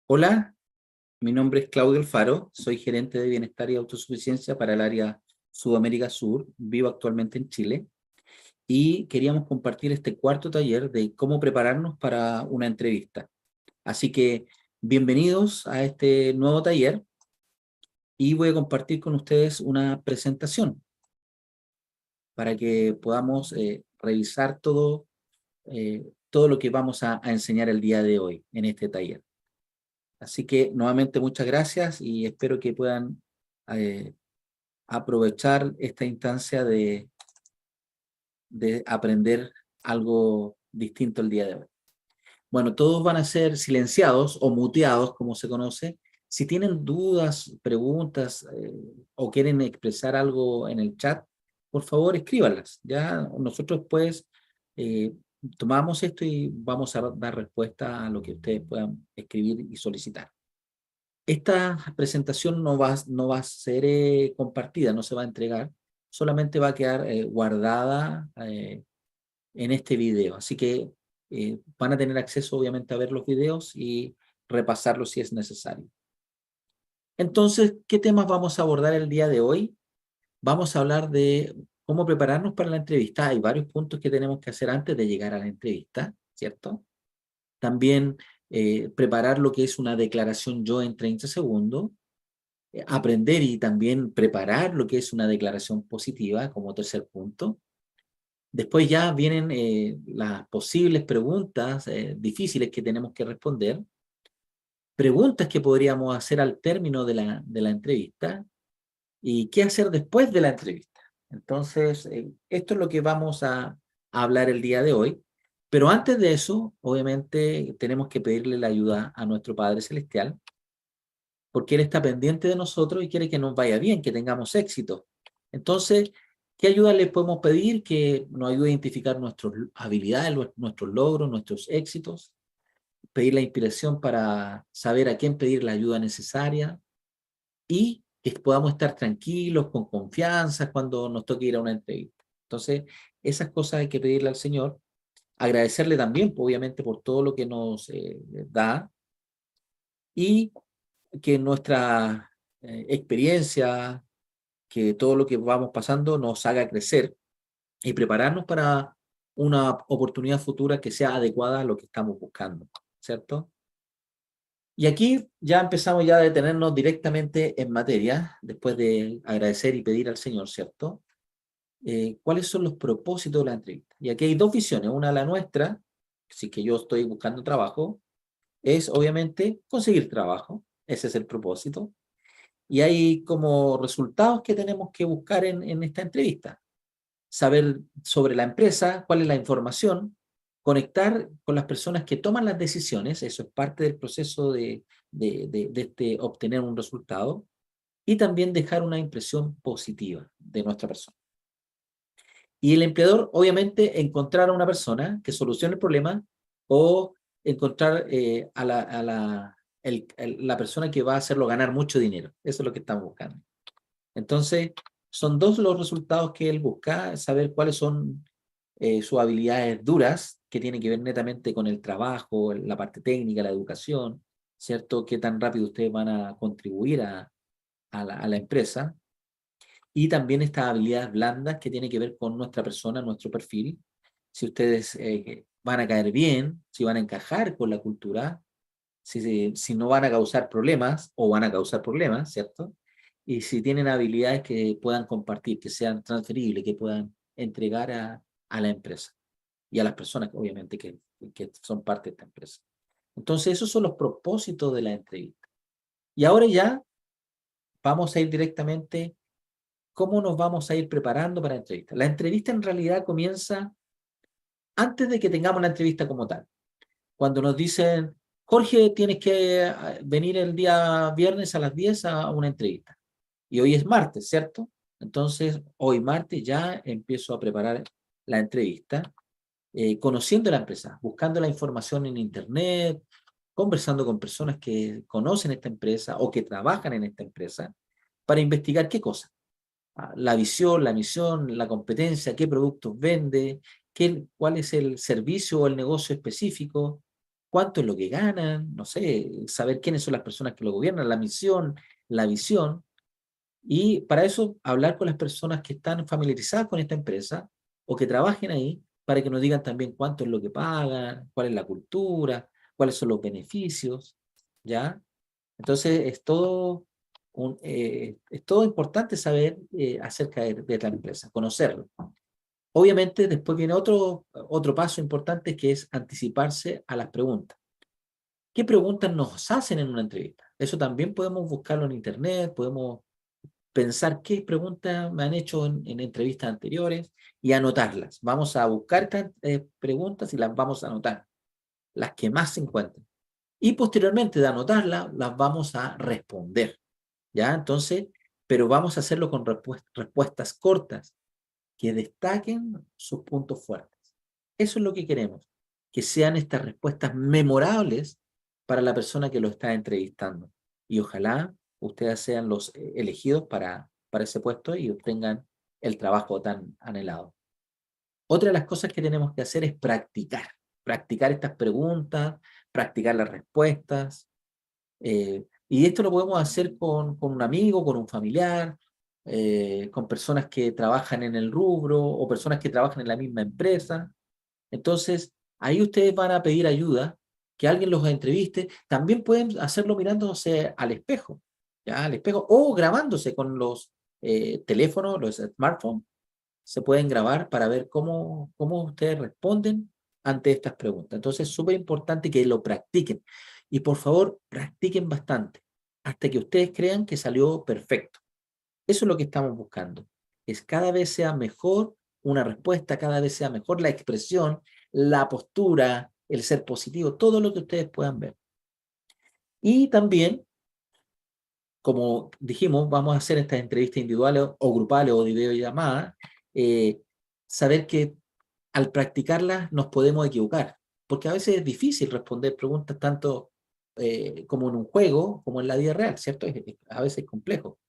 Hola, mi nombre es Claudio Alfaro, soy gerente de bienestar y autosuficiencia para el área Sudamérica Sur, vivo actualmente en Chile y queríamos compartir este cuarto taller de cómo prepararnos para una entrevista. Así que bienvenidos a este nuevo taller y voy a compartir con ustedes una presentación para que podamos revisar todo lo que vamos a enseñar el día de hoy en este taller. Así que nuevamente muchas gracias y espero que puedan eh, aprovechar esta instancia de aprender algo distinto el día de hoy. Bueno, todos van a ser silenciados o muteados, como se conoce. Si tienen dudas, preguntas o quieren expresar algo en el chat, por favor escríbanlas. Ya nosotros pues eh, tomamos esto y vamos a dar respuesta a lo que ustedes puedan escribir y solicitar. Esta presentación no va a ser compartida, no se va a entregar, solamente va a quedar guardada en este video. Así que van a tener acceso obviamente a ver los videos y repasarlos si es necesario. Entonces, ¿qué temas vamos a abordar el día de hoy? Vamos a hablar de cómo prepararnos para la entrevista. Hay varios puntos que tenemos que hacer antes de llegar a la entrevista, ¿cierto? También preparar lo que es una declaración yo en 30 segundos, aprender y también preparar lo que es una declaración positiva como tercer punto. Después ya vienen las posibles preguntas difíciles que tenemos que responder, preguntas que podríamos hacer al término de la entrevista y qué hacer después de la entrevista. Entonces, esto es lo que vamos a hablar el día de hoy. Pero antes de eso, obviamente, tenemos que pedirle la ayuda a nuestro Padre Celestial, porque Él está pendiente de nosotros y quiere que nos vaya bien, que tengamos éxito. Entonces, ¿qué ayuda le podemos pedir? Que nos ayude a identificar nuestras habilidades, nuestros logros, nuestros éxitos, pedir la inspiración para saber a quién pedir la ayuda necesaria y que podamos estar tranquilos, con confianza cuando nos toque ir a una entrevista. Entonces, esas cosas hay que pedirle al Señor, agradecerle también, obviamente, por todo lo que nos da y que nuestra experiencia, que todo lo que vamos pasando nos haga crecer y prepararnos para una oportunidad futura que sea adecuada a lo que estamos buscando, ¿cierto? Y aquí ya empezamos ya a detenernos directamente en materia, después de agradecer y pedir al Señor, ¿cierto? ¿Cuáles son los propósitos de la entrevista? Y aquí hay dos visiones, una la nuestra, si que yo estoy buscando trabajo, es obviamente conseguir trabajo, ese es el propósito, y hay como resultados que tenemos que buscar en esta entrevista. Saber sobre la empresa, cuál es la información, conectar con las personas que toman las decisiones, eso es parte del proceso de obtener un resultado, y también dejar una impresión positiva de nuestra persona. Y el empleador, obviamente, encontrar a una persona que solucione el problema o encontrar la persona que va a hacerlo ganar mucho dinero. Eso es lo que estamos buscando. Entonces, son dos los resultados que él busca, saber cuáles son sus habilidades duras, que tienen que ver netamente con el trabajo, la parte técnica, la educación, ¿cierto? Qué tan rápido ustedes van a contribuir a la empresa. Y también estas habilidades blandas que tienen que ver con nuestra persona, nuestro perfil. Si ustedes van a caer bien, si van a encajar con la cultura, si no van a causar problemas o van a causar problemas, ¿cierto? Y si tienen habilidades que puedan compartir, que sean transferibles, que puedan entregar a la empresa y a las personas, obviamente, que son parte de esta empresa. Entonces, esos son los propósitos de la entrevista. Y ahora ya vamos a ir directamente, ¿cómo nos vamos a ir preparando para la entrevista? La entrevista en realidad comienza antes de que tengamos la entrevista como tal. Cuando nos dicen, Jorge, tienes que venir el día viernes a las 10 a una entrevista. Y hoy es martes, ¿cierto? Entonces, hoy martes ya empiezo a preparar la entrevista, conociendo la empresa, buscando la información en internet, conversando con personas que conocen esta empresa o que trabajan en esta empresa, para investigar qué cosa. La visión, la misión, la competencia, qué productos vende, cuál es el servicio o el negocio específico, cuánto es lo que ganan, no sé, saber quiénes son las personas que lo gobiernan, la misión, la visión. Y para eso, hablar con las personas que están familiarizadas con esta empresa o que trabajen ahí, para que nos digan también cuánto es lo que pagan, cuál es la cultura, cuáles son los beneficios, ¿ya? Entonces, es todo importante saber acerca de la empresa, conocerlo. Obviamente, después viene otro paso importante que es anticiparse a las preguntas. ¿Qué preguntas nos hacen en una entrevista? Eso también podemos buscarlo en internet, podemos pensar qué preguntas me han hecho en entrevistas anteriores y anotarlas. Vamos a buscar estas preguntas y las vamos a anotar, las que más se encuentren. Y posteriormente de anotarlas, las vamos a responder, ¿ya? Entonces, pero vamos a hacerlo con respuestas cortas que destaquen sus puntos fuertes. Eso es lo que queremos, que sean estas respuestas memorables para la persona que lo está entrevistando. Y ojalá ustedes sean los elegidos para ese puesto y obtengan el trabajo tan anhelado. Otra de las cosas que tenemos que hacer es practicar estas preguntas, practicar las respuestas, y esto lo podemos hacer con un amigo, con un familiar, con personas que trabajan en el rubro o personas que trabajan en la misma empresa. Entonces, ahí ustedes van a pedir ayuda, que alguien los entreviste. También pueden hacerlo mirándose al espejo, ¿ya? Al espejo o grabándose con los teléfonos, los smartphones. Se pueden grabar para ver cómo ustedes responden ante estas preguntas. Entonces, es súper importante que lo practiquen. Y por favor, practiquen bastante hasta que ustedes crean que salió perfecto. Eso es lo que estamos buscando. Es cada vez sea mejor una respuesta, cada vez sea mejor la expresión, la postura, el ser positivo, todo lo que ustedes puedan ver. Y también, como dijimos, vamos a hacer estas entrevistas individuales o grupales o de videollamadas, eh, saber que al practicarlas nos podemos equivocar, porque a veces es difícil responder preguntas tanto como en un juego, como en la vida real, ¿cierto? A veces es complejo,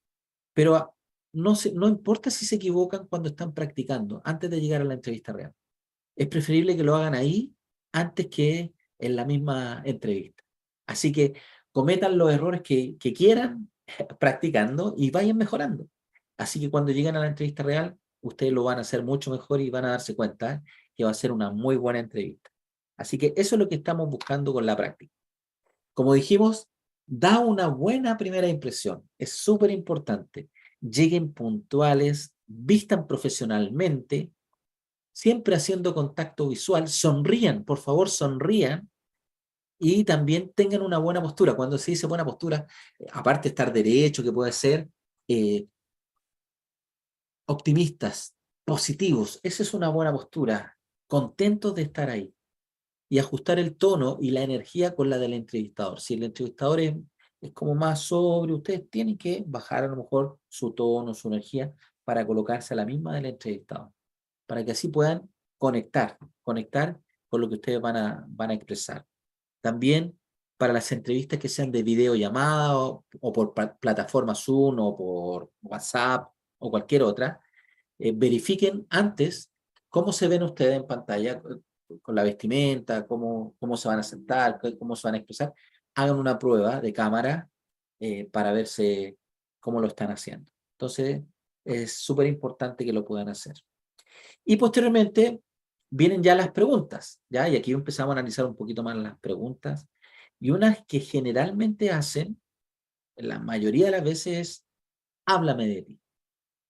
pero no importa si se equivocan cuando están practicando, antes de llegar a la entrevista real. Es preferible que lo hagan ahí antes que en la misma entrevista. Así que cometan los errores que quieran practicando y vayan mejorando. Así que cuando lleguen a la entrevista real, ustedes lo van a hacer mucho mejor y van a darse cuenta que va a ser una muy buena entrevista. Así que eso es lo que estamos buscando con la práctica. Como dijimos, da una buena primera impresión. Es súper importante. Lleguen puntuales, vistan profesionalmente, siempre haciendo contacto visual, sonrían, por favor, sonrían y también tengan una buena postura. Cuando se dice buena postura, aparte de estar derecho, que puede ser, eh, optimistas, positivos, esa es una buena postura, contentos de estar ahí y ajustar el tono y la energía con la del entrevistador. Si el entrevistador es como más sobrio, ustedes tienen que bajar a lo mejor su tono, su energía, para colocarse a la misma del entrevistador, para que así puedan conectar con lo que ustedes van a expresar. También para las entrevistas que sean de videollamada o por plataforma Zoom o por WhatsApp o cualquier otra, verifiquen antes cómo se ven ustedes en pantalla, con la vestimenta, cómo se van a sentar, cómo se van a expresar. Hagan una prueba de cámara para verse cómo lo están haciendo. Entonces, es súper importante que lo puedan hacer. Y posteriormente vienen ya las preguntas, ¿ya? Y aquí empezamos a analizar un poquito más las preguntas. Y unas que generalmente hacen, la mayoría de las veces, háblame de ti,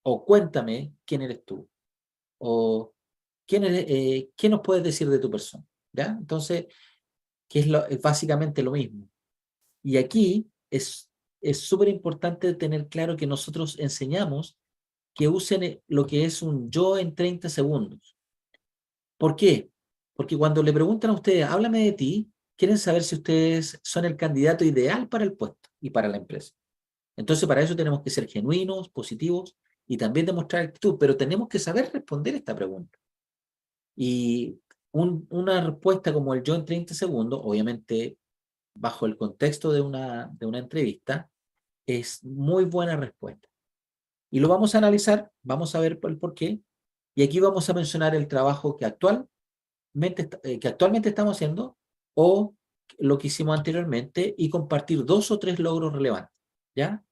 o cuéntame quién eres tú, o qué nos puedes decir de tu persona, ¿ya? Entonces, es básicamente lo mismo. Y aquí es súper importante tener claro que nosotros enseñamos que usen lo que es un yo en 30 segundos. ¿Por qué? Porque cuando le preguntan a ustedes, háblame de ti, quieren saber si ustedes son el candidato ideal para el puesto y para la empresa. Entonces, para eso tenemos que ser genuinos, positivos y también demostrar actitud, pero tenemos que saber responder esta pregunta. Y una respuesta como el yo en 30 segundos, obviamente bajo el contexto de una entrevista, es muy buena respuesta. Y lo vamos a analizar, vamos a ver el por qué, y aquí vamos a mencionar el trabajo que actualmente estamos haciendo o lo que hicimos anteriormente y compartir 2 o 3 logros relevantes, ¿ya?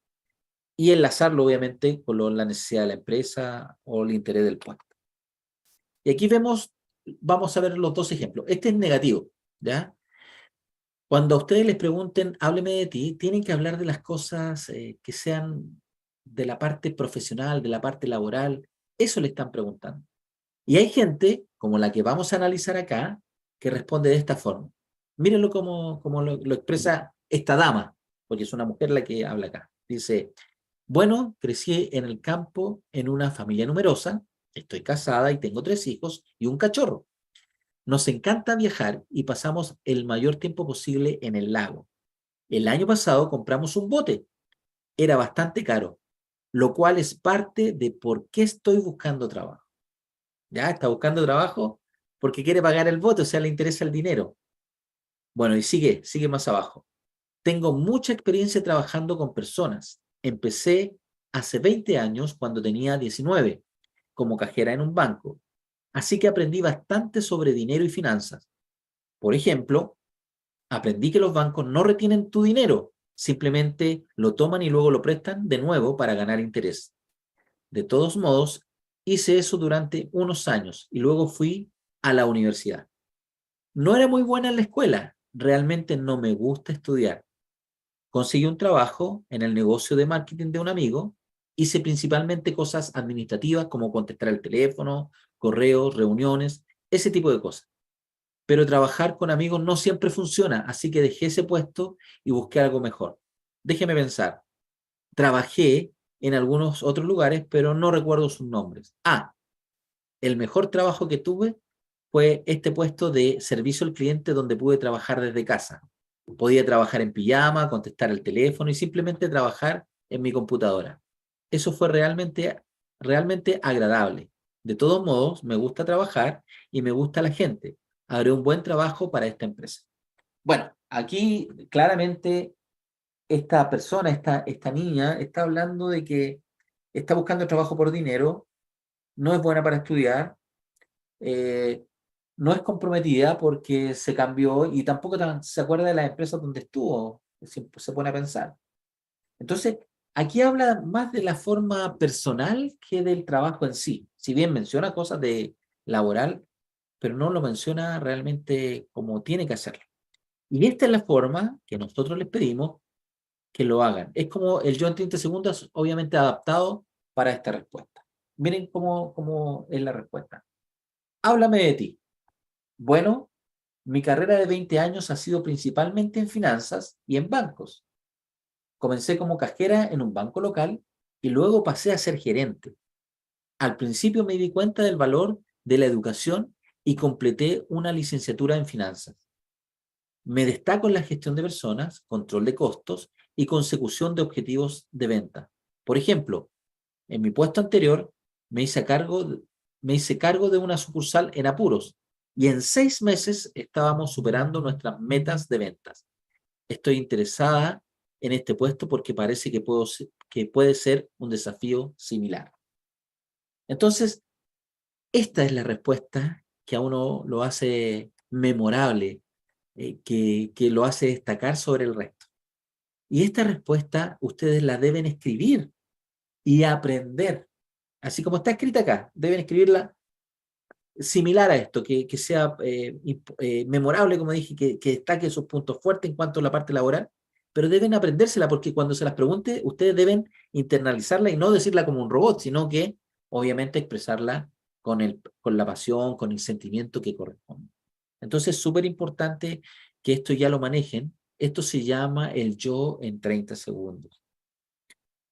Y enlazarlo, obviamente, con la necesidad de la empresa o el interés del puesto. Y aquí vamos a ver los 2 ejemplos. Este es negativo, ¿ya? Cuando a ustedes les pregunten, hábleme de ti, tienen que hablar de las cosas que sean de la parte profesional, de la parte laboral. Eso le están preguntando. Y hay gente, como la que vamos a analizar acá, que responde de esta forma. Mírenlo como lo expresa esta dama, porque es una mujer la que habla acá. Dice, bueno, crecí en el campo en una familia numerosa, estoy casada y tengo 3 hijos y un cachorro. Nos encanta viajar y pasamos el mayor tiempo posible en el lago. El año pasado compramos un bote, era bastante caro, lo cual es parte de por qué estoy buscando trabajo. Ya está buscando trabajo porque quiere pagar el bote, o sea, le interesa el dinero. Bueno, y sigue más abajo. Tengo mucha experiencia trabajando con personas. Empecé hace 20 años cuando tenía 19 como cajera en un banco. Así que aprendí bastante sobre dinero y finanzas. Por ejemplo, aprendí que los bancos no retienen tu dinero, simplemente lo toman y luego lo prestan de nuevo para ganar interés. De todos modos, hice eso durante unos años y luego fui a la universidad. No era muy buena en la escuela, realmente no me gusta estudiar. Conseguí un trabajo en el negocio de marketing de un amigo, hice principalmente cosas administrativas como contestar el teléfono, correos, reuniones, ese tipo de cosas. Pero trabajar con amigos no siempre funciona, así que dejé ese puesto y busqué algo mejor. Déjeme pensar, trabajé en algunos otros lugares, pero no recuerdo sus nombres. El mejor trabajo que tuve fue este puesto de servicio al cliente donde pude trabajar desde casa. Podía trabajar en pijama, contestar el teléfono y simplemente trabajar en mi computadora. Eso fue realmente agradable. De todos modos, me gusta trabajar y me gusta la gente. Haré un buen trabajo para esta empresa. Bueno, aquí claramente esta persona, esta niña, está hablando de que está buscando trabajo por dinero, no es buena para estudiar, eh, no es comprometida porque se cambió y tampoco se acuerda de las empresas donde estuvo, se pone a pensar. Entonces, aquí habla más de la forma personal que del trabajo en sí. Si bien menciona cosas de laboral, pero no lo menciona realmente como tiene que hacerlo. Y esta es la forma que nosotros les pedimos que lo hagan. Es como el yo en 30 segundos, obviamente adaptado para esta respuesta. Miren cómo es la respuesta. Háblame de ti. Bueno, mi carrera de 20 años ha sido principalmente en finanzas y en bancos. Comencé como cajera en un banco local y luego pasé a ser gerente. Al principio me di cuenta del valor de la educación y completé una licenciatura en finanzas. Me destaco en la gestión de personas, control de costos y consecución de objetivos de venta. Por ejemplo, en mi puesto anterior me hice me hice cargo de una sucursal en apuros y en 6 meses estábamos superando nuestras metas de ventas. Estoy interesada en este puesto porque parece que puede ser un desafío similar. Entonces, esta es la respuesta que a uno lo hace memorable, que lo hace destacar sobre el resto. Y esta respuesta ustedes la deben escribir y aprender. Así como está escrita acá, deben escribirla similar a esto, que sea memorable, como dije, que destaque sus puntos fuertes en cuanto a la parte laboral, pero deben aprendérsela porque cuando se las pregunte, ustedes deben internalizarla y no decirla como un robot, sino que obviamente expresarla con la pasión, con el sentimiento que corresponde. Entonces es súper importante que esto ya lo manejen. Esto se llama el yo en 30 segundos.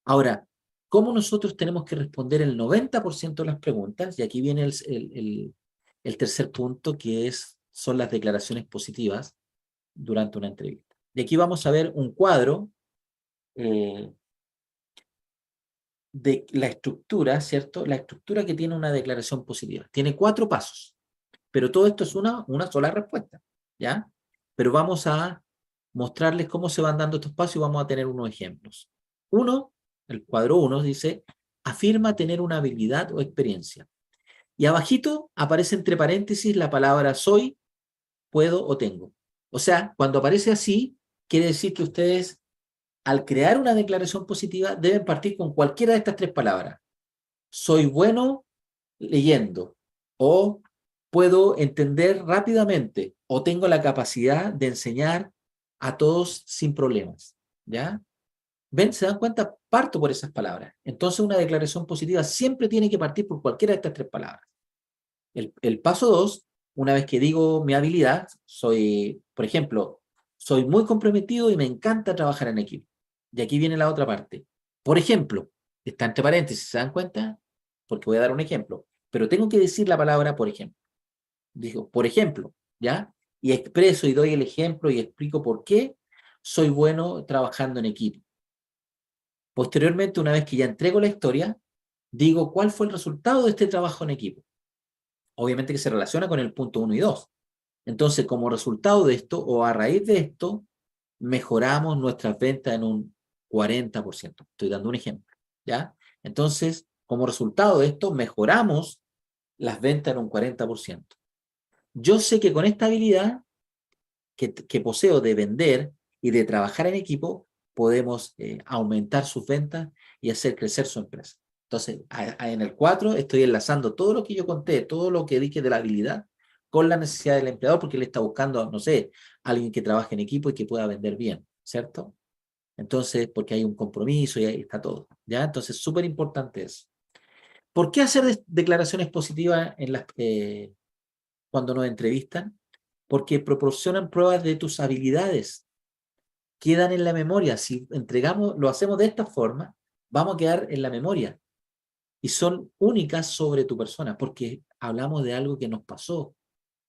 Ahora, ¿cómo nosotros tenemos que responder el 90% de las preguntas? Y aquí viene el tercer punto, son las declaraciones positivas durante una entrevista. Y aquí vamos a ver un cuadro eh, de la estructura, ¿cierto? La estructura que tiene una declaración positiva. Tiene 4 pasos, pero todo esto es una sola respuesta, ¿ya? Pero vamos a mostrarles cómo se van dando estos pasos y vamos a tener unos ejemplos. El cuadro 1 dice, afirma tener una habilidad o experiencia. Y abajito aparece entre paréntesis la palabra soy, puedo o tengo. O sea, cuando aparece así, quiere decir que ustedes, al crear una declaración positiva, deben partir con cualquiera de estas tres palabras. Soy bueno leyendo, o puedo entender rápidamente, o tengo la capacidad de enseñar a todos sin problemas. ¿Ya? ¿Ven? ¿Se dan cuenta? Parto por esas palabras. Entonces, una declaración positiva siempre tiene que partir por cualquiera de estas tres palabras. El paso dos, una vez que digo mi habilidad, soy, por ejemplo, soy muy comprometido y me encanta trabajar en equipo. Y aquí viene la otra parte. Por ejemplo, está entre paréntesis, ¿se dan cuenta? Porque voy a dar un ejemplo. Pero tengo que decir la palabra por ejemplo. Digo, por ejemplo, ¿ya? Y expreso y doy el ejemplo y explico por qué soy bueno trabajando en equipo. Posteriormente, una vez que ya entrego la historia, digo cuál fue el resultado de este trabajo en equipo. Obviamente que se relaciona con el punto 1 y 2. Entonces, como resultado de esto o a raíz de esto, mejoramos nuestras ventas en un 40%. Estoy dando un ejemplo, ¿ya? Entonces, como resultado de esto, mejoramos las ventas en un 40%. Yo sé que con esta habilidad que poseo de vender y de trabajar en equipo, podemos aumentar sus ventas y hacer crecer su empresa. Entonces, en el 4 estoy enlazando todo lo que yo conté, todo lo que dije de la habilidad con la necesidad del empleador, porque él está buscando, no sé, alguien que trabaje en equipo y que pueda vender bien, ¿cierto? Entonces, porque hay un compromiso y ahí está todo, ¿ya? Entonces, súper importante eso. ¿Por qué hacer declaraciones positivas cuando nos entrevistan? Porque proporcionan pruebas de tus habilidades, quedan en la memoria. Si entregamos, lo hacemos de esta forma, vamos a quedar en la memoria y son únicas sobre tu persona, porque hablamos de algo que nos pasó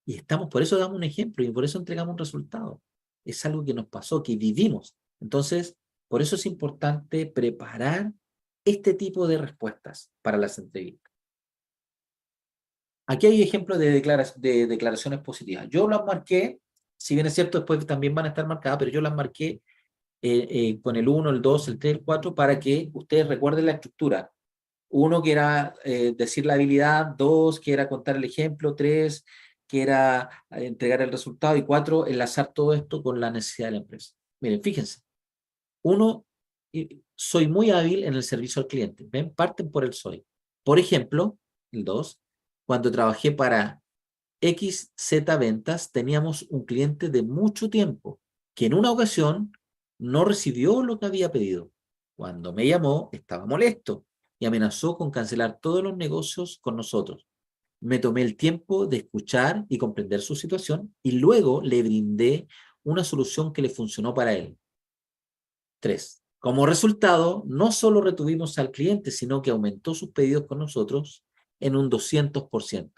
y estamos, por eso damos un ejemplo y por eso entregamos un resultado. Es algo que nos pasó, que vivimos. Entonces, por eso es importante preparar este tipo de respuestas para las entrevistas. Aquí hay ejemplos de declaraciones positivas. Yo las marqué, si bien es cierto, después también van a estar marcadas, pero yo las marqué con el 1, el 2, el 3, el 4, para que ustedes recuerden la estructura. 1, que era decir la habilidad; 2, que era contar el ejemplo; 3, que era entregar el resultado; y 4, enlazar todo esto con la necesidad de la empresa. Miren, fíjense. 1, soy muy hábil en el servicio al cliente. ¿Ven? Parten por el soy. Por ejemplo, el 2, cuando trabajé para XZ Ventas, teníamos un cliente de mucho tiempo que en una ocasión no recibió lo que había pedido. Cuando me llamó, estaba molesto y amenazó con cancelar todos los negocios con nosotros. Me tomé el tiempo de escuchar y comprender su situación y luego le brindé una solución que le funcionó para él. 3. Como resultado, no solo retuvimos al cliente, sino que aumentó sus pedidos con nosotros en un 200%.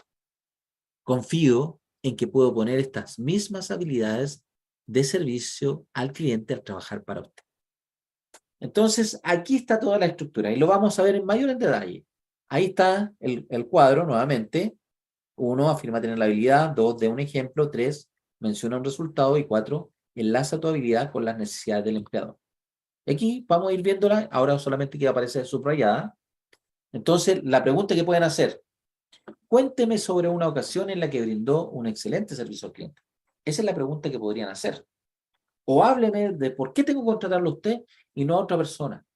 Confío en que puedo poner estas mismas habilidades de servicio al cliente al trabajar para usted. Entonces, aquí está toda la estructura y lo vamos a ver en mayor detalle. Ahí está el cuadro nuevamente. 1, afirma tener la habilidad; 2, de un ejemplo; 3, menciona un resultado; y 4, enlaza tu habilidad con las necesidades del empleador. Aquí vamos a ir viéndola, ahora solamente que aparece subrayada. Entonces, la pregunta que pueden hacer: cuénteme sobre una ocasión en la que brindó un excelente servicio al cliente. Esa es la pregunta que podrían hacer. O hábleme de por qué tengo que contratarlo a usted y no a otra persona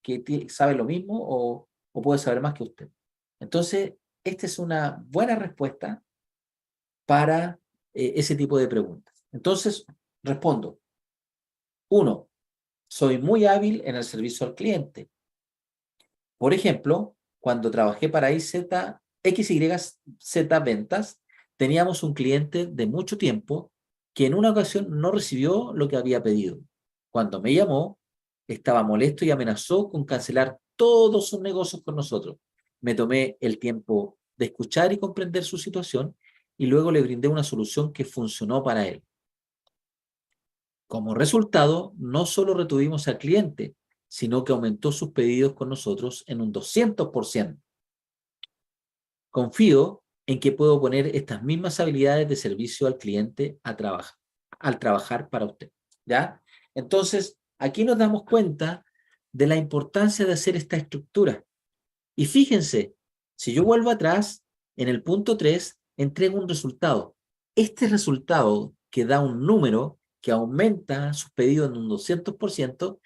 que sabe lo mismo o puede saber más que usted. Entonces, esta es una buena respuesta para ese tipo de preguntas. Entonces, respondo. 1, soy muy hábil en el servicio al cliente. Por ejemplo, cuando trabajé para XYZ Ventas, teníamos un cliente de mucho tiempo que en una ocasión no recibió lo que había pedido. Cuando me llamó, estaba molesto y amenazó con cancelar todos sus negocios con nosotros. Me tomé el tiempo de escuchar y comprender su situación y luego le brindé una solución que funcionó para él. Como resultado, no solo retuvimos al cliente, sino que aumentó sus pedidos con nosotros en un 200%. Confío en que puedo poner estas mismas habilidades de servicio al cliente al trabajar para usted. ¿Ya? Entonces, aquí nos damos cuenta de la importancia de hacer esta estructura. Y fíjense, si yo vuelvo atrás, en el punto 3, entrego un resultado. Este resultado que da un número que aumenta sus pedidos en un 200%,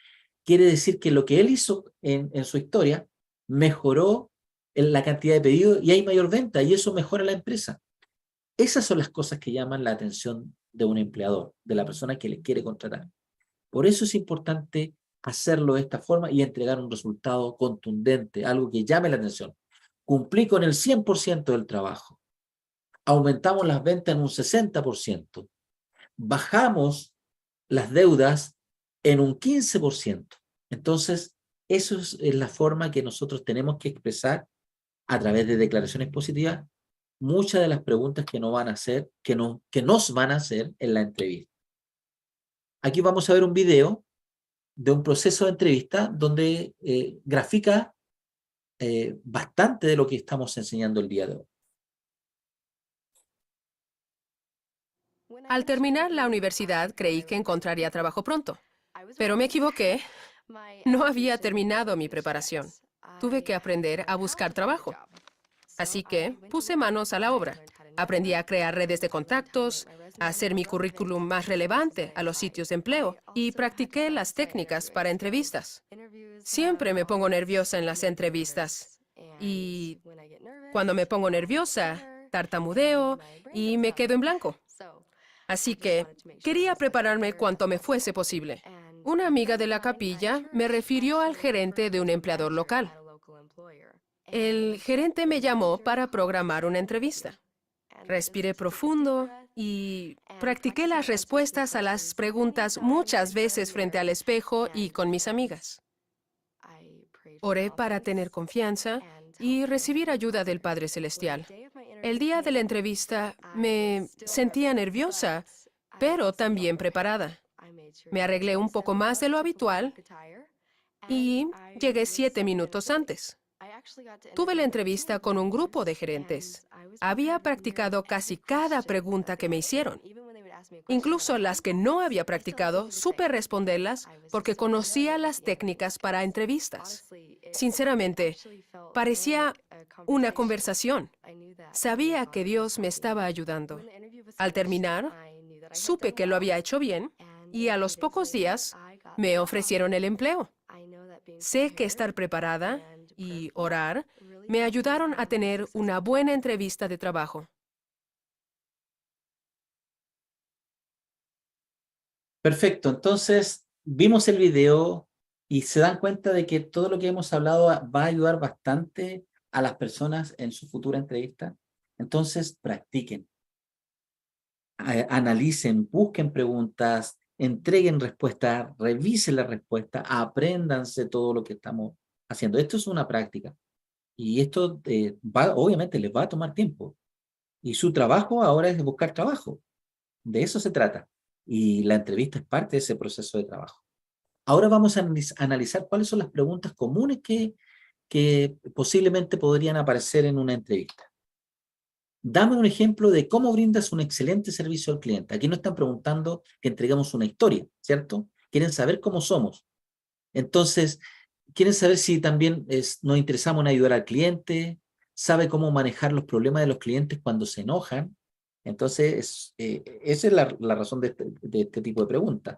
quiere decir que lo que él hizo en su historia mejoró en la cantidad de pedidos y hay mayor venta y eso mejora la empresa. Esas son las cosas que llaman la atención de un empleador, de la persona que le quiere contratar. Por eso es importante hacerlo de esta forma y entregar un resultado contundente, algo que llame la atención. Cumplí con el 100% del trabajo. Aumentamos las ventas en un 60%. Bajamos las deudas en un 15%. Entonces, eso es la forma que nosotros tenemos que expresar a través de declaraciones positivas muchas de las preguntas que nos van a hacer, que nos van a hacer en la entrevista. Aquí vamos a ver un video de un proceso de entrevista donde grafica bastante de lo que estamos enseñando el día de hoy. Al terminar la universidad creí que encontraría trabajo pronto, pero me equivoqué. No había terminado mi preparación. Tuve que aprender a buscar trabajo. Así que puse manos a la obra. Aprendí a crear redes de contactos, a hacer mi currículum más relevante a los sitios de empleo y practiqué las técnicas para entrevistas. Siempre me pongo nerviosa en las entrevistas y cuando me pongo nerviosa, tartamudeo y me quedo en blanco. Así que quería prepararme cuanto me fuese posible. Una amiga de la capilla me refirió al gerente de un empleador local. El gerente me llamó para programar una entrevista. Respiré profundo y practiqué las respuestas a las preguntas muchas veces frente al espejo y con mis amigas. Oré para tener confianza y recibir ayuda del Padre Celestial. El día de la entrevista me sentía nerviosa, pero también preparada. Me arreglé un poco más de lo habitual y llegué 7 minutos antes. Tuve la entrevista con un grupo de gerentes. Había practicado casi cada pregunta que me hicieron. Incluso las que no había practicado, supe responderlas porque conocía las técnicas para entrevistas. Sinceramente, parecía una conversación. Sabía que Dios me estaba ayudando. Al terminar, supe que lo había hecho bien y a los pocos días me ofrecieron el empleo. Sé que estar preparada y orar me ayudaron a tener una buena entrevista de trabajo. Perfecto, entonces vimos el video y se dan cuenta de que todo lo que hemos hablado va a ayudar bastante a las personas en su futura entrevista. Entonces, practiquen, analicen, busquen preguntas, entreguen respuestas, revisen la respuesta, apréndanse todo lo que estamos haciendo. Esto es una práctica y esto obviamente les va a tomar tiempo. Y su trabajo ahora es buscar trabajo. De eso se trata. Y la entrevista es parte de ese proceso de trabajo. Ahora vamos a analizar cuáles son las preguntas comunes que posiblemente podrían aparecer en una entrevista. Dame un ejemplo de cómo brindas un excelente servicio al cliente. Aquí no están preguntando que entreguemos una historia, ¿cierto? Quieren saber cómo somos. Entonces, quieren saber si también nos interesamos en ayudar al cliente, sabe cómo manejar los problemas de los clientes cuando se enojan. Entonces, esa es la razón de este tipo de preguntas.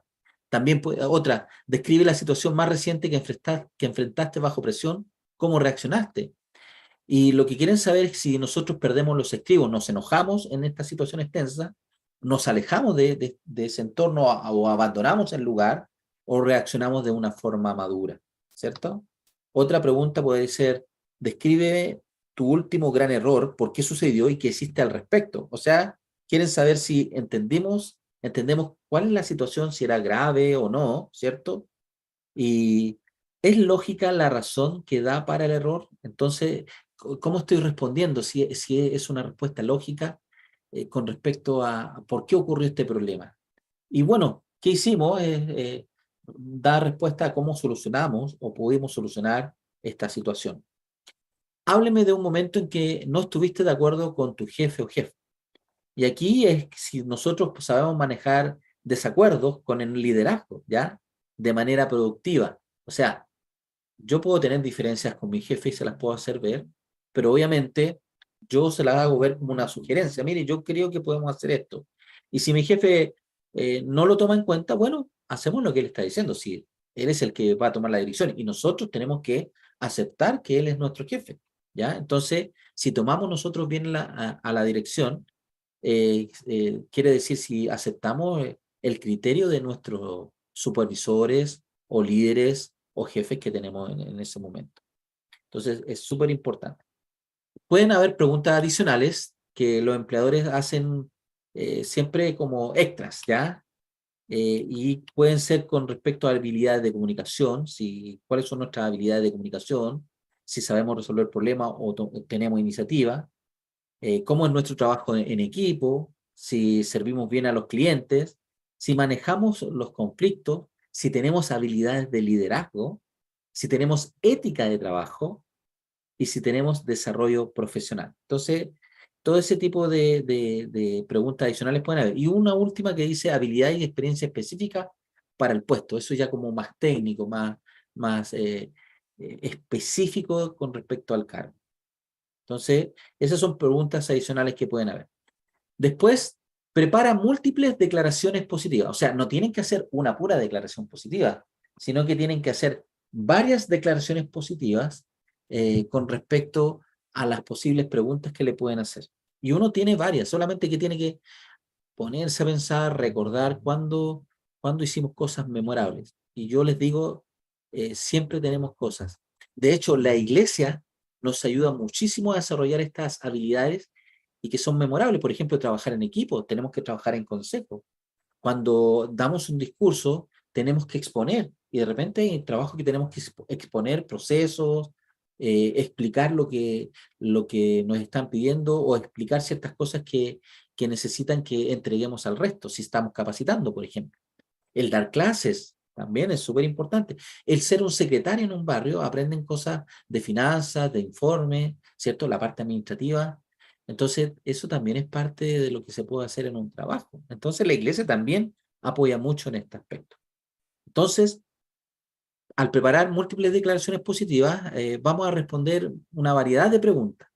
También otra, describe la situación más reciente que enfrentaste bajo presión, cómo reaccionaste. Y lo que quieren saber es si nosotros perdemos los estribos, nos enojamos en estas situaciones tensas, nos alejamos de ese entorno o abandonamos el lugar o reaccionamos de una forma madura, ¿cierto? Otra pregunta puede ser, describe tu último gran error, por qué sucedió y qué hiciste al respecto. O sea, quieren saber si entendemos cuál es la situación, si era grave o no, ¿cierto? Y es lógica la razón que da para el error. Entonces, ¿cómo estoy respondiendo? Si es una respuesta lógica con respecto a por qué ocurrió este problema. Y bueno, ¿qué hicimos? Dar respuesta a cómo solucionamos o pudimos solucionar esta situación. Hábleme de un momento en que no estuviste de acuerdo con tu jefe o jefe. Y aquí es si nosotros sabemos manejar desacuerdos con el liderazgo, ¿ya? De manera productiva. O sea, yo puedo tener diferencias con mi jefe y se las puedo hacer ver, pero obviamente yo se las hago ver como una sugerencia. Mire, yo creo que podemos hacer esto. Y si mi jefe no lo toma en cuenta, bueno, hacemos lo que él está diciendo. Si él es el que va a tomar la dirección y nosotros tenemos que aceptar que él es nuestro jefe, ¿ya? Entonces, si tomamos nosotros bien a la dirección, quiere decir si aceptamos el criterio de nuestros supervisores o líderes o jefes que tenemos en ese momento. Entonces, es súper importante. Pueden haber preguntas adicionales que los empleadores hacen siempre como extras, ¿ya? Y pueden ser con respecto a habilidades de comunicación, si, cuáles son nuestras habilidades de comunicación, si sabemos resolver problemas o tenemos iniciativa, cómo es nuestro trabajo en equipo, si servimos bien a los clientes, si manejamos los conflictos, si tenemos habilidades de liderazgo, si tenemos ética de trabajo y si tenemos desarrollo profesional. Entonces, todo ese tipo de preguntas adicionales pueden haber. Y una última que dice habilidad y experiencia específica para el puesto. Eso ya como más técnico, más específico con respecto al cargo. Entonces, esas son preguntas adicionales que pueden haber. Después, prepara múltiples declaraciones positivas. O sea, no tienen que hacer una pura declaración positiva, sino que tienen que hacer varias declaraciones positivas con respecto a las posibles preguntas que le pueden hacer. Y uno tiene varias, solamente que tiene que ponerse a pensar, recordar cuándo hicimos cosas memorables. Y yo les digo, siempre tenemos cosas. De hecho, la iglesia nos ayuda muchísimo a desarrollar estas habilidades y que son memorables. Por ejemplo, trabajar en equipo, tenemos que trabajar en consejo. Cuando damos un discurso, tenemos que exponer y de repente hay trabajo que tenemos que exponer procesos, explicar lo que nos están pidiendo o explicar ciertas cosas que necesitan que entreguemos al resto, si estamos capacitando, por ejemplo. El dar clases también es súper importante. El ser un secretario en un barrio, aprenden cosas de finanzas, de informe, ¿cierto? La parte administrativa. Entonces, eso también es parte de lo que se puede hacer en un trabajo. Entonces, la iglesia también apoya mucho en este aspecto. Entonces, al preparar múltiples declaraciones positivas, vamos a responder una variedad de preguntas.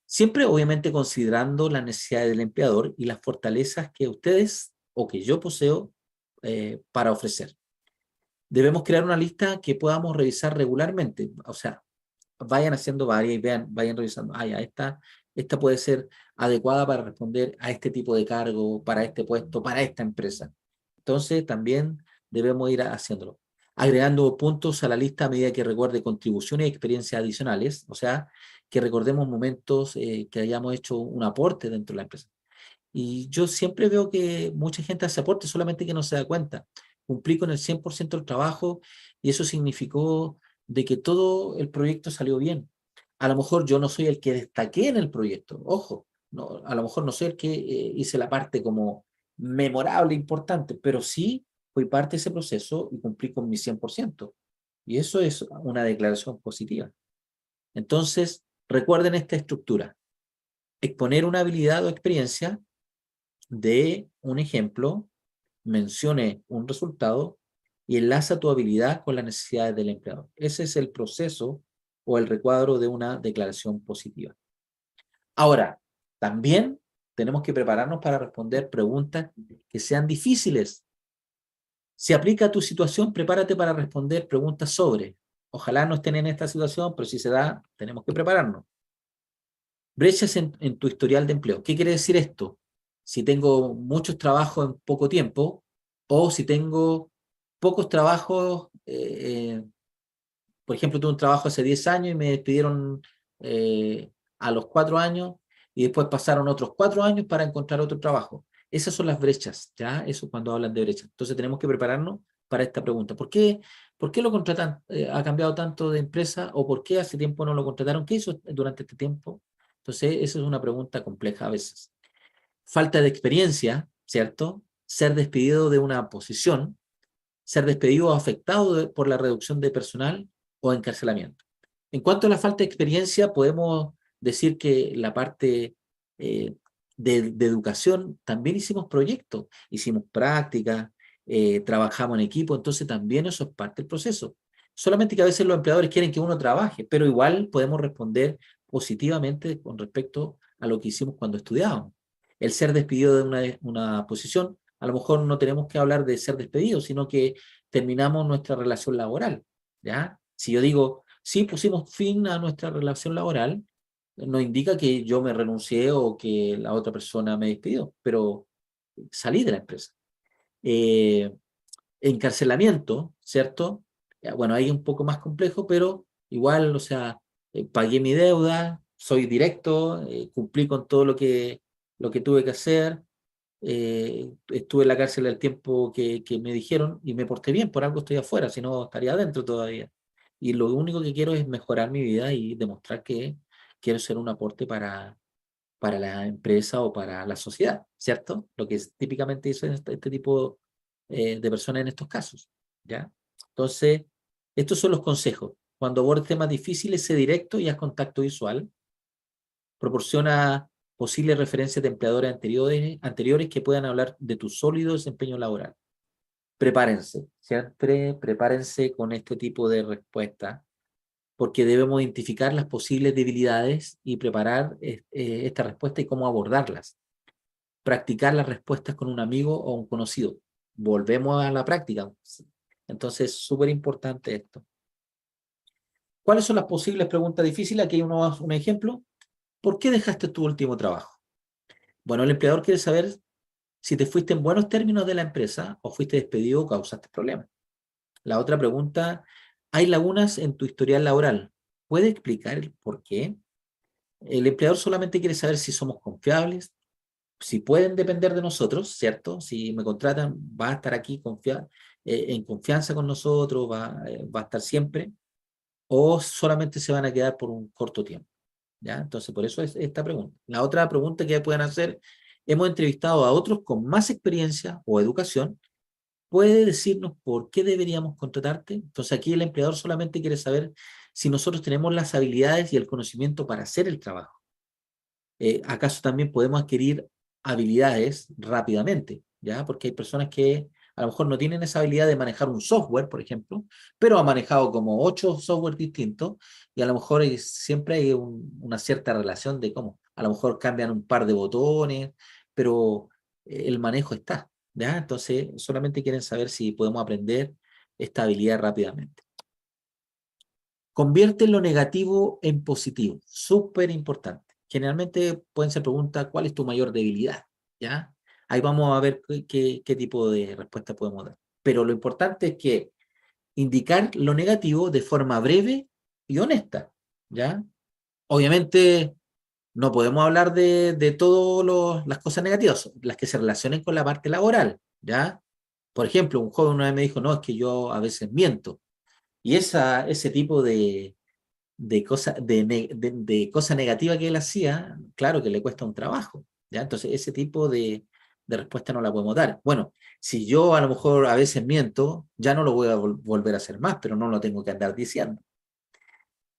Siempre, obviamente, considerando las necesidades del empleador y las fortalezas que ustedes o que yo poseo para ofrecer. Debemos crear una lista que podamos revisar regularmente. O sea, vayan haciendo varias y vayan revisando. Ah, ya, esta puede ser adecuada para responder a este tipo de cargo, para este puesto, para esta empresa. Entonces, también debemos ir haciéndolo. Agregando puntos a la lista a medida que recuerde contribuciones y experiencias adicionales. O sea, que recordemos momentos que hayamos hecho un aporte dentro de la empresa. Y yo siempre veo que mucha gente hace aporte, solamente que no se da cuenta. Cumplí con el 100% del trabajo y eso significó de que todo el proyecto salió bien. A lo mejor yo no soy el que destaqué en el proyecto, ojo, no, a lo mejor no soy el que hice la parte como memorable, importante, pero sí fui parte de ese proceso y cumplí con mi 100%. Y eso es una declaración positiva. Entonces, recuerden esta estructura. Exponer una habilidad o experiencia de un ejemplo, mencione un resultado y enlaza tu habilidad con las necesidades del empleador. Ese es el proceso o el recuadro de una declaración positiva. Ahora, también tenemos que prepararnos para responder preguntas que sean difíciles. Si aplica a tu situación, prepárate para responder preguntas sobre. Ojalá no estén en esta situación, pero si se da, tenemos que prepararnos. Brechas en tu historial de empleo. ¿Qué quiere decir esto? Si tengo muchos trabajos en poco tiempo o si tengo pocos trabajos, por ejemplo, tuve un trabajo hace 10 años y me despidieron a los 4 años y después pasaron otros 4 años para encontrar otro trabajo. Esas son las brechas, ¿ya? Eso cuando hablan de brechas. Entonces tenemos que prepararnos para esta pregunta. ¿Por qué lo contratan, ha cambiado tanto de empresa o por qué hace tiempo no lo contrataron? ¿Qué hizo durante este tiempo? Entonces, esa es una pregunta compleja a veces. Falta de experiencia, ¿cierto? Ser despedido de una posición, ser despedido o afectado por la reducción de personal o encarcelamiento. En cuanto a la falta de experiencia, podemos decir que la parte de educación también hicimos proyectos, hicimos prácticas, trabajamos en equipo, entonces también eso es parte del proceso. Solamente que a veces los empleadores quieren que uno trabaje, pero igual podemos responder positivamente con respecto a lo que hicimos cuando estudiábamos. El ser despedido de una posición a lo mejor no tenemos que hablar de ser despedidos, sino que terminamos nuestra relación laboral, ¿ya? Si yo digo, sí, pusimos fin a nuestra relación laboral, no indica que yo me renuncié o que la otra persona me despidió, pero salí de la empresa. Eh, Encarcelamiento, ¿cierto? Bueno, ahí es un poco más complejo, pero igual, o sea, pagué mi deuda, soy directo, cumplí con todo lo que tuve que hacer, estuve en la cárcel el tiempo que me dijeron y me porté bien, por algo estoy afuera, si no estaría adentro todavía. Y lo único que quiero es mejorar mi vida y demostrar que quiero ser un aporte para la empresa o para la sociedad, ¿cierto? Lo que típicamente dicen este tipo de personas en estos casos, ¿ya? Entonces, estos son los consejos. Cuando abordes temas difíciles, sé directo y haz contacto visual. Proporciona posibles referencias de empleadores anteriores que puedan hablar de tu sólido desempeño laboral. Prepárense, siempre prepárense con este tipo de respuesta, porque debemos identificar las posibles debilidades y preparar esta respuesta y cómo abordarlas. Practicar las respuestas con un amigo o un conocido. Volvemos a la práctica. Entonces, súper importante esto. ¿Cuáles son las posibles preguntas difíciles? Aquí hay un ejemplo. ¿Por qué dejaste tu último trabajo? Bueno, el empleador quiere saber si te fuiste en buenos términos de la empresa o fuiste despedido o causaste problemas. La otra pregunta, ¿hay lagunas en tu historial laboral? ¿Puede explicar el por qué? El empleador solamente quiere saber si somos confiables, si pueden depender de nosotros, ¿cierto? Si me contratan, va a estar aquí en confianza con nosotros, va a estar siempre, o solamente se van a quedar por un corto tiempo, ¿ya? Entonces, por eso es esta pregunta. La otra pregunta que pueden hacer, hemos entrevistado a otros con más experiencia o educación, ¿puede decirnos por qué deberíamos contratarte? Entonces, aquí el empleador solamente quiere saber si nosotros tenemos las habilidades y el conocimiento para hacer el trabajo. ¿Acaso también podemos adquirir habilidades rápidamente? ¿Ya? Porque hay personas que a lo mejor no tienen esa habilidad de manejar un software, por ejemplo, pero ha manejado como 8 softwares distintos y a lo mejor siempre hay una cierta relación de cómo. A lo mejor cambian un par de botones, pero el manejo está, ¿ya? Entonces, solamente quieren saber si podemos aprender esta habilidad rápidamente. Convierte lo negativo en positivo, súper importante. Generalmente pueden ser preguntas, ¿cuál es tu mayor debilidad? ¿Ya? Ahí vamos a ver qué tipo de respuesta podemos dar. Pero lo importante es que indicar lo negativo de forma breve y honesta, ¿ya? Obviamente no podemos hablar de todas las cosas negativas, las que se relacionen con la parte laboral, ¿ya? Por ejemplo, un joven una vez me dijo, no, es que yo a veces miento. Y ese tipo de cosa negativa que él hacía, claro que le cuesta un trabajo, ¿ya? Entonces, ese tipo de respuesta no la podemos dar. Bueno, si yo a lo mejor a veces miento, ya no lo voy a volver a hacer más, pero no lo tengo que andar diciendo.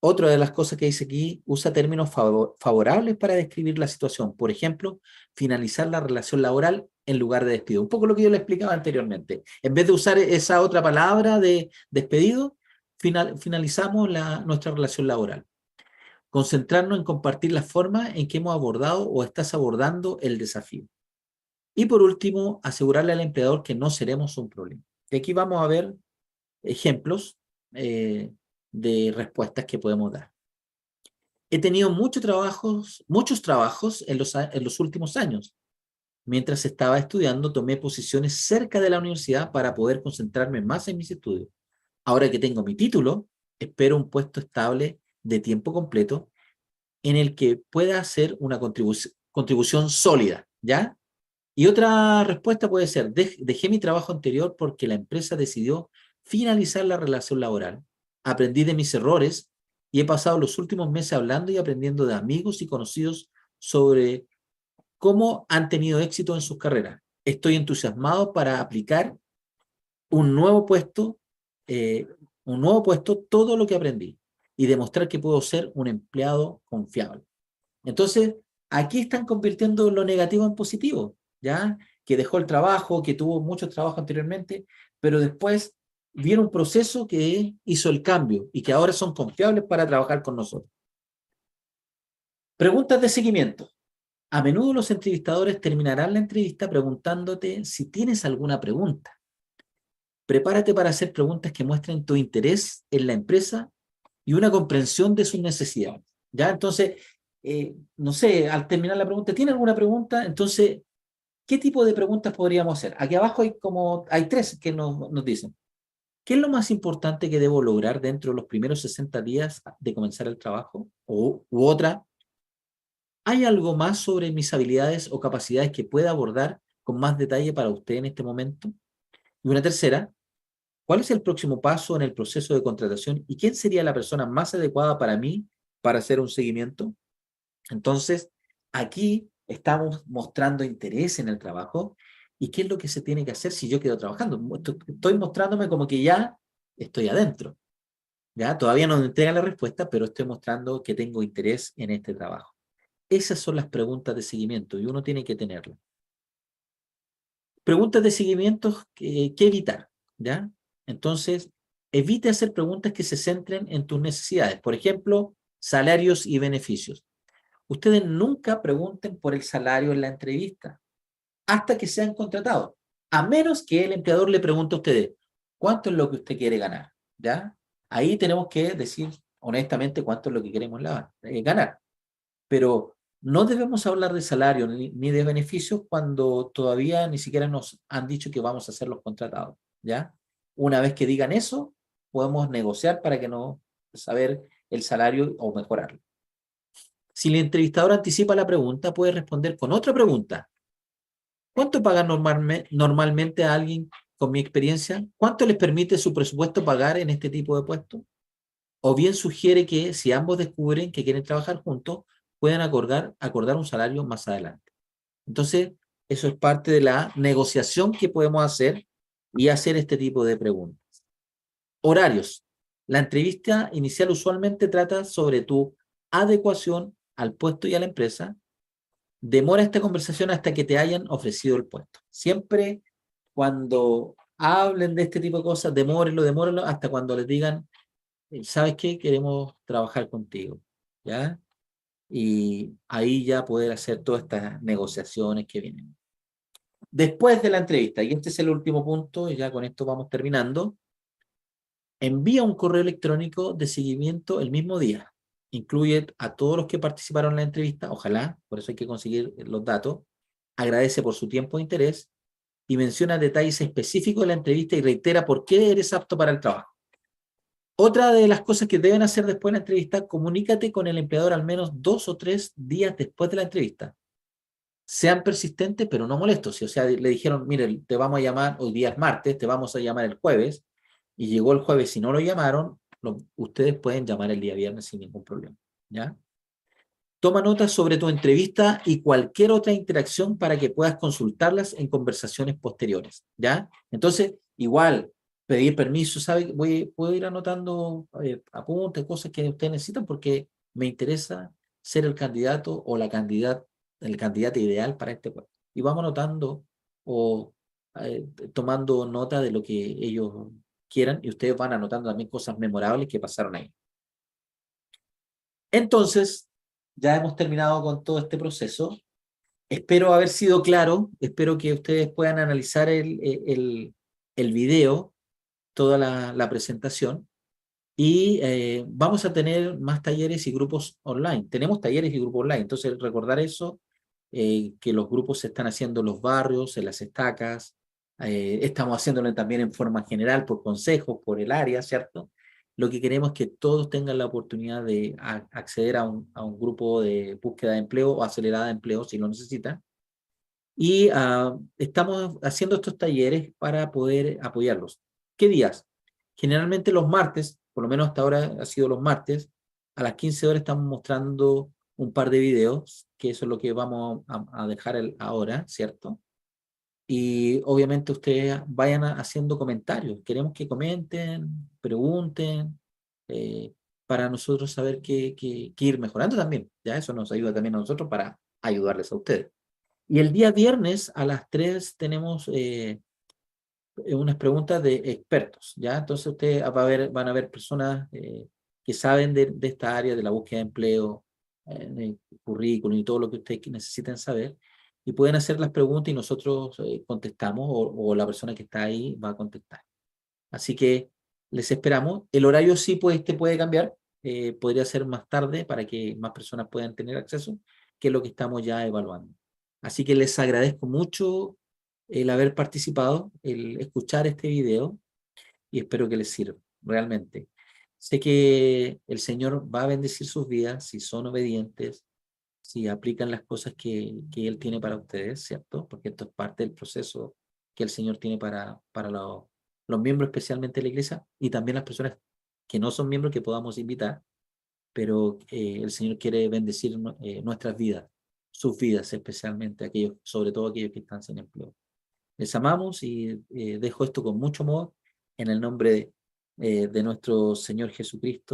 Otra de las cosas que dice aquí, usa términos favorables para describir la situación. Por ejemplo, finalizar la relación laboral en lugar de despido. Un poco lo que yo le explicaba anteriormente. En vez de usar esa otra palabra de despedido, finalizamos nuestra relación laboral. Concentrarnos en compartir la forma en que hemos abordado o estás abordando el desafío. Y por último, asegurarle al empleador que no seremos un problema. Y aquí vamos a ver ejemplos de respuestas que podemos dar. He tenido muchos trabajos en los últimos años. Mientras estaba estudiando, tomé posiciones cerca de la universidad para poder concentrarme más en mis estudios. Ahora que tengo mi título, espero un puesto estable de tiempo completo en el que pueda hacer una contribución sólida, ¿ya? Y otra respuesta puede ser, dejé mi trabajo anterior porque la empresa decidió finalizar la relación laboral. Aprendí de mis errores y he pasado los últimos meses hablando y aprendiendo de amigos y conocidos sobre cómo han tenido éxito en sus carreras. Estoy entusiasmado para aplicar un nuevo puesto, eh, todo lo que aprendí y demostrar que puedo ser un empleado confiable. Entonces, aquí están convirtiendo lo negativo en positivo, ¿ya? Que dejó el trabajo, que tuvo mucho trabajo anteriormente, pero después vieron un proceso que hizo el cambio y que ahora son confiables para trabajar con nosotros. Preguntas de seguimiento. A menudo los entrevistadores terminarán la entrevista preguntándote si tienes alguna pregunta. Prepárate para hacer preguntas que muestren tu interés en la empresa y una comprensión de sus necesidades. ¿Ya? Entonces, no sé, al terminar la pregunta, ¿tiene alguna pregunta? Entonces, ¿qué tipo de preguntas podríamos hacer? Aquí abajo hay tres que nos dicen. ¿Qué es lo más importante que debo lograr dentro de los primeros 60 días de comenzar el trabajo? U otra, ¿hay algo más sobre mis habilidades o capacidades que pueda abordar con más detalle para usted en este momento? Y una tercera, ¿cuál es el próximo paso en el proceso de contratación y quién sería la persona más adecuada para mí para hacer un seguimiento? Entonces, aquí estamos mostrando interés en el trabajo y qué es lo que se tiene que hacer si yo quedo trabajando. Estoy mostrándome como que ya estoy adentro. ¿Ya? Todavía no me entregan la respuesta, pero estoy mostrando que tengo interés en este trabajo. Esas son las preguntas de seguimiento y uno tiene que tenerlas. Preguntas de seguimiento que evitar, ¿ya? Entonces, evite hacer preguntas que se centren en tus necesidades. Por ejemplo, salarios y beneficios. Ustedes nunca pregunten por el salario en la entrevista hasta que sean contratados, a menos que el empleador le pregunte a ustedes, ¿cuánto es lo que usted quiere ganar? ¿Ya? Ahí tenemos que decir honestamente cuánto es lo que queremos ganar. Pero no debemos hablar de salario ni de beneficios cuando todavía ni siquiera nos han dicho que vamos a ser los contratados, ¿ya? Una vez que digan eso, podemos negociar para que no saber el salario o mejorarlo. Si el entrevistador anticipa la pregunta, puede responder con otra pregunta. ¿Cuánto pagan normalmente a alguien con mi experiencia? ¿Cuánto les permite su presupuesto pagar en este tipo de puestos? O bien sugiere que si ambos descubren que quieren trabajar juntos, pueden acordar un salario más adelante. Entonces, eso es parte de la negociación que podemos hacer y hacer este tipo de preguntas. Horarios. La entrevista inicial usualmente trata sobre tu adecuación al puesto y a la empresa. Demora esta conversación hasta que te hayan ofrecido el puesto. Siempre cuando hablen de este tipo de cosas, demórenlo hasta cuando les digan, ¿sabes qué? Queremos trabajar contigo, ¿ya? Y ahí ya poder hacer todas estas negociaciones que vienen. Después de la entrevista, y este es el último punto, y ya con esto vamos terminando, envía un correo electrónico de seguimiento el mismo día. Incluye a todos los que participaron en la entrevista, ojalá, por eso hay que conseguir los datos. Agradece por su tiempo e interés y menciona detalles específicos de la entrevista y reitera por qué eres apto para el trabajo. Otra de las cosas que deben hacer después de la entrevista, comunícate con el empleador al menos 2 o 3 días después de la entrevista. Sean persistentes, pero no molestos. O sea, le dijeron, mire, te vamos a llamar, hoy día es martes, te vamos a llamar el jueves, y llegó el jueves, si no lo llamaron, ustedes pueden llamar el día viernes sin ningún problema, ¿ya? Toma notas sobre tu entrevista y cualquier otra interacción para que puedas consultarlas en conversaciones posteriores, ¿ya? Entonces, igual, pedir permiso, ¿sabe? Puedo ir anotando apuntes, cosas que ustedes necesitan porque me interesa ser el candidato o el candidato ideal para este puesto. Y vamos anotando o tomando nota de lo que ellos quieran y ustedes van anotando también cosas memorables que pasaron ahí. Entonces, ya hemos terminado con todo este proceso. Espero haber sido claro, espero que ustedes puedan analizar el video, toda la presentación, y vamos a tener más talleres y grupos online. Tenemos talleres y grupos online, entonces recordar eso, que los grupos se están haciendo en los barrios, en las estacas, estamos haciéndolo también en forma general, por consejos, por el área, ¿cierto? Lo que queremos es que todos tengan la oportunidad de acceder a un grupo de búsqueda de empleo o acelerada de empleo si lo necesitan. Y estamos haciendo estos talleres para poder apoyarlos. ¿Qué días? Generalmente los martes, por lo menos hasta ahora ha sido los martes, a las 15 horas estamos mostrando un par de videos, que eso es lo que vamos a dejar ahora, ¿cierto? Y obviamente ustedes vayan haciendo comentarios. Queremos que comenten, pregunten, eh, para nosotros saber qué ir mejorando también. Ya eso nos ayuda también a nosotros para ayudarles a ustedes. Y el día viernes a las 3 tenemos unas preguntas de expertos, ¿ya? Entonces ustedes van a ver personas que saben de esta área de la búsqueda de empleo, currículum y todo lo que ustedes necesiten saber. Y pueden hacer las preguntas y nosotros contestamos o la persona que está ahí va a contestar. Así que les esperamos. El horario sí puede cambiar. Podría ser más tarde para que más personas puedan tener acceso, que es lo que estamos ya evaluando. Así que les agradezco mucho el haber participado, el escuchar este video y espero que les sirva, realmente. Sé que el Señor va a bendecir sus vidas si son obedientes, si aplican las cosas que Él tiene para ustedes, ¿cierto? Porque esto es parte del proceso que el Señor tiene para los miembros, especialmente de la iglesia, y también las personas que no son miembros que podamos invitar, pero el Señor quiere bendecir nuestras vidas, sus vidas especialmente, aquellos, sobre todo aquellos que están sin empleo. Les amamos y dejo esto con mucho amor en el nombre de nuestro Señor Jesucristo.